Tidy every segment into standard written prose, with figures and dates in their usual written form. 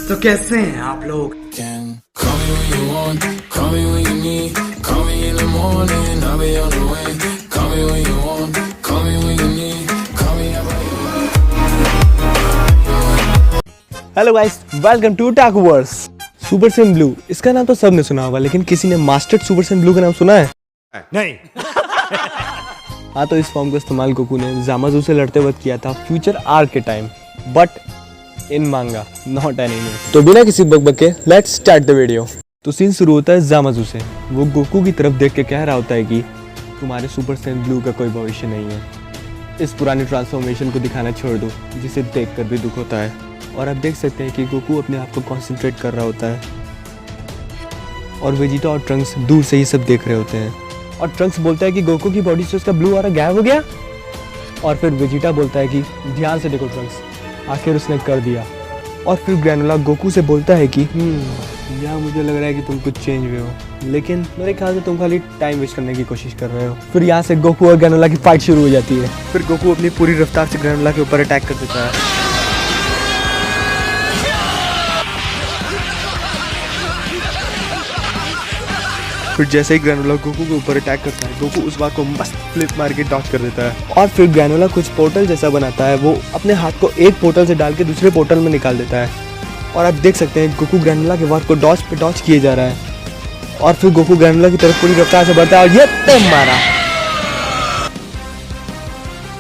तो कैसे हैं आप लोग? हेलो गाइस, वेलकम टू टाकूवर्स। सुपर सेन ब्लू, इसका नाम तो सबने सुना होगा, लेकिन किसी ने मास्टर्ड सुपर सेन ब्लू का नाम सुना है? नहीं। हाँ, तो इस फॉर्म का इस्तेमाल गोकू ने ज़ामाज़ू से लड़ते वक्त किया था फ्यूचर आर्क के टाइम, बट इन मांगा, नॉट एनीमे। तो बिना किसी बकबक के लेट्स स्टार्ट द वीडियो। तो सीन शुरू होता है ज़ामाज़ू से। वो गोकू की तरफ देख के कह रहा होता है कि तुम्हारे सुपर सेन ब्लू का कोई भविष्य नहीं है। इस पुरानी ट्रांसफॉर्मेशन को दिखाना छोड़ दो, जिसे देख कर भी दुख होता है। और आप देख सकते हैं कि गोकू अपने आप को कॉन्सेंट्रेट कर रहा होता है और वेजिटा और ट्रंक्स दूर से ही सब देख रहे होते हैं। और ट्रंक्स बोलता है कि गोकू की बॉडी से उसका ब्लू ऑरा गायब हो गया। और फिर वेजिटा बोलता है कि ध्यान से देखो ट्रंक्स, आखिर उसने कर दिया। और फिर ग्रैनोला गोकू से बोलता है कि यार मुझे लग रहा है कि तुम कुछ चेंज हुए हो, लेकिन मेरे ख्याल से तुम खाली टाइम वेस्ट करने की कोशिश कर रहे हो। फिर यहाँ से गोकू और ग्रैनोला की फाइट शुरू हो जाती है। फिर गोकू अपनी पूरी रफ्तार से ग्रैनोला के ऊपर अटैक कर देता है। फिर जैसे ही ग्रैनोला गोकू के ऊपर अटैक करता है, गोकू उस बात को मस्त फ्लिप मार के डॉच कर देता है। और फिर ग्रैनोला कुछ पोर्टल जैसा बनाता है। वो अपने हाथ को एक पोर्टल से डाल के दूसरे पोर्टल में निकाल देता है। और आप देख सकते हैं गोकू ग्रैनोला के वार को डॉच पे डॉच किए जा रहा है। और फिर गोकू ग्रैनोला की तरफ पूरी रफ्तार से बढ़ता है और ये तब मारा।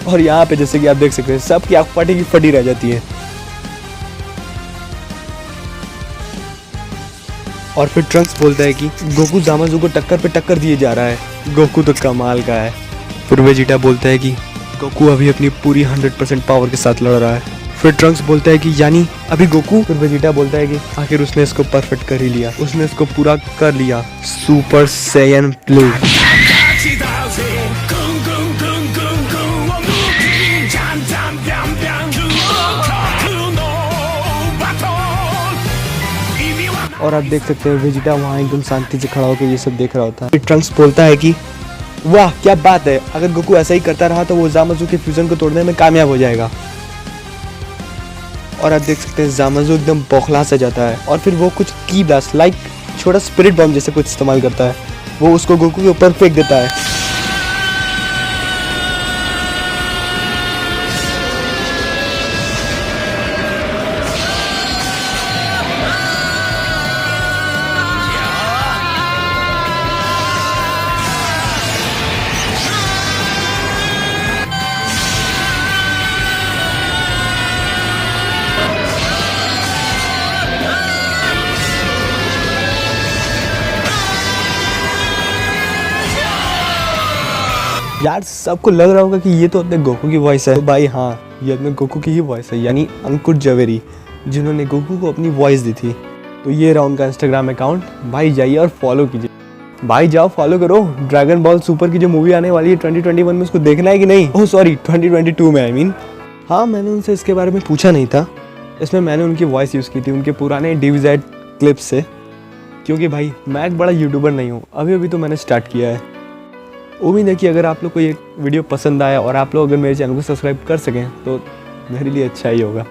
और यहाँ पे जैसे कि आप देख सकते हैं, सबकी आँख फटी की फटी रह जाती है। और फिर ट्रंक्स बोलता है कि गोकू ज़ामाज़ू को टक्कर पे टक्कर दिए जा रहा है, गोकू तो कमाल का है। फिर वेजिटा बोलता है कि गोकू अभी अपनी पूरी 100% पावर के साथ लड़ रहा है। फिर ट्रंक्स बोलता है कि यानी अभी गोकू। फिर वेजिटा बोलता है कि आखिर उसने इसको परफेक्ट कर ही लिया, उसने इसको पूरा कर लिया, सुपर सैयन ब्लू। और आप देख सकते हैं वेजिटा वहाँ एकदम शांति से खड़ा होकर ये सब देख रहा होता है। ट्रंक्स बोलता है कि वाह क्या बात है, अगर गोकू ऐसा ही करता रहा तो वो ज़ामाज़ू के फ्यूजन को तोड़ने में कामयाब हो जाएगा। और आप देख सकते हैं ज़ामाज़ू एकदम बौखला सा जाता है। और फिर वो कुछ की ब्लास्ट लाइक छोटा स्पिरिट बम जैसे कुछ इस्तेमाल करता है। वो उसको गोकू के ऊपर फेंक देता है। यार सबको लग रहा होगा कि ये तो अपने गोकू की वॉइस है। तो भाई हाँ, ये अपने गोकू की ही वॉइस है, यानी अंकुर जवेरी, जिन्होंने गोकू को अपनी वॉइस दी थी। तो ये रहा उनका इंस्टाग्राम अकाउंट। भाई जाइए और फॉलो कीजिए। भाई जाओ फॉलो करो। ड्रैगन बॉल सुपर की जो मूवी आने वाली है 2021 में, उसको देखना है कि नहीं? ओह सॉरी 2022 में, आई मीन। हाँ, मैंने उनसे इसके बारे में पूछा नहीं था। इसमें मैंने उनकी वॉइस यूज़ की थी उनके पुराने DVZ क्लिप्स से, क्योंकि भाई मैं एक बड़ा यूट्यूबर नहीं हूँ, अभी तो मैंने स्टार्ट किया है। उम्मीद है कि अगर आप लोग को ये वीडियो पसंद आया और आप लोग अगर मेरे चैनल को सब्सक्राइब कर सकें तो मेरे लिए अच्छा ही होगा।